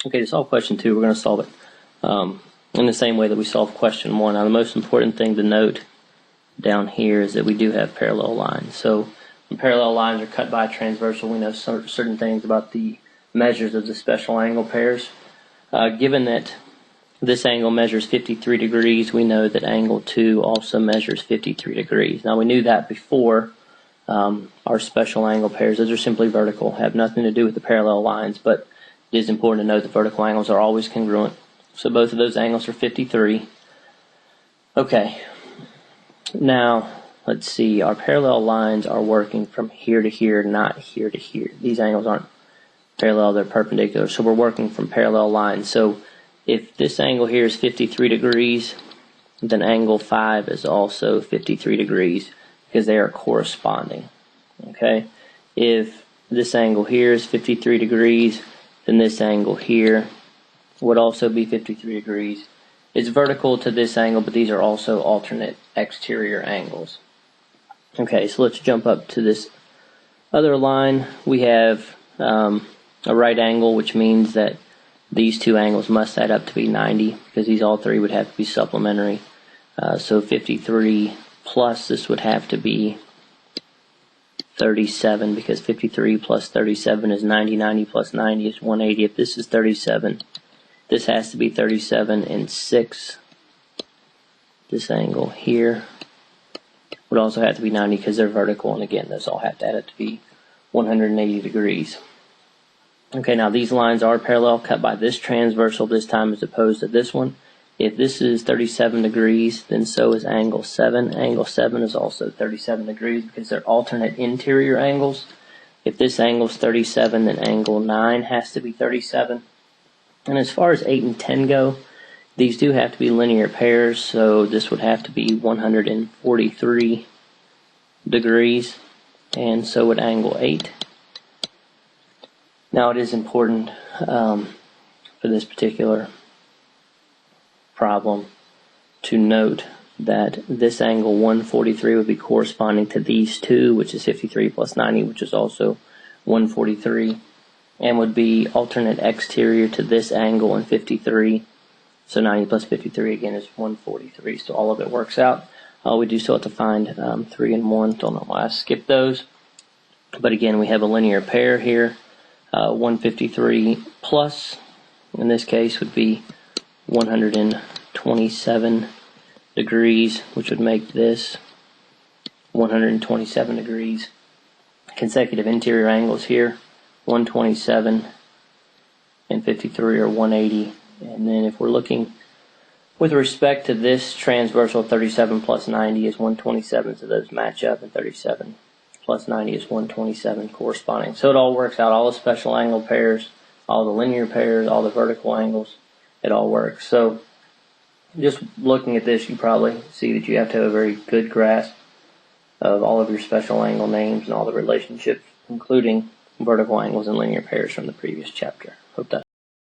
Okay, to solve question 2, we're going to solve it in the same way that we solved question 1. Now, the most important thing to note down here is that we do have parallel lines. So when parallel lines are cut by a transversal, we know certain things about the measures of the special angle pairs. Given that this angle measures 53 degrees, we know that angle 2 also measures 53 degrees. Now, we knew that before our special angle pairs. Those are simply vertical, have nothing to do with the parallel lines, but it is important to note that vertical angles are always congruent. So both of those angles are 53. Okay, now let's see, our parallel lines are working from here to here, not here to here. These angles aren't parallel, they're perpendicular, so we're working from parallel lines. So if this angle here is 53 degrees, then angle 5 is also 53 degrees because they are corresponding. Okay, if this angle here is 53 degrees, then this angle here would also be 53 degrees. It's vertical to this angle, but these are also alternate exterior angles. Okay, so let's jump up to this other line. We have a right angle, which means that these two angles must add up to be 90, because these all three would have to be supplementary. So 53 plus this would have to be 37, because 53 plus 37 is 90, 90 plus 90 is 180. If this is 37, this has to be 37 and 6. This angle here would also have to be 90 because they're vertical, and again, those all have to add up to be 180 degrees. Okay, now these lines are parallel, cut by this transversal this time as opposed to this one. If this is 37 degrees, then so is angle 7. Angle 7 is also 37 degrees because they're alternate interior angles. If this angle is 37, then angle 9 has to be 37. And as far as 8 and 10 go, these do have to be linear pairs, so this would have to be 143 degrees, and so would angle 8. Now it is important for this particular problem to note that this angle 143 would be corresponding to these two, which is 53 plus 90, which is also 143, and would be alternate exterior to this angle in 53. So 90 plus 53 again is 143, so all of it works out. We do still have to find 3 and 1, don't know why I skipped those. But again, we have a linear pair here. 153 plus, in this case, would be 127 degrees, which would make this 127 degrees. Consecutive interior angles here, 127 and 53 are 180. And then if we're looking with respect to this transversal, 37 plus 90 is 127, so those match up, and 37 plus 90 is 127 corresponding. So it all works out, all the special angle pairs, all the linear pairs, all the vertical angles, it all works. So just looking at this, you probably see that you have to have a very good grasp of all of your special angle names and all the relationships, including vertical angles and linear pairs from the previous chapter. Hope that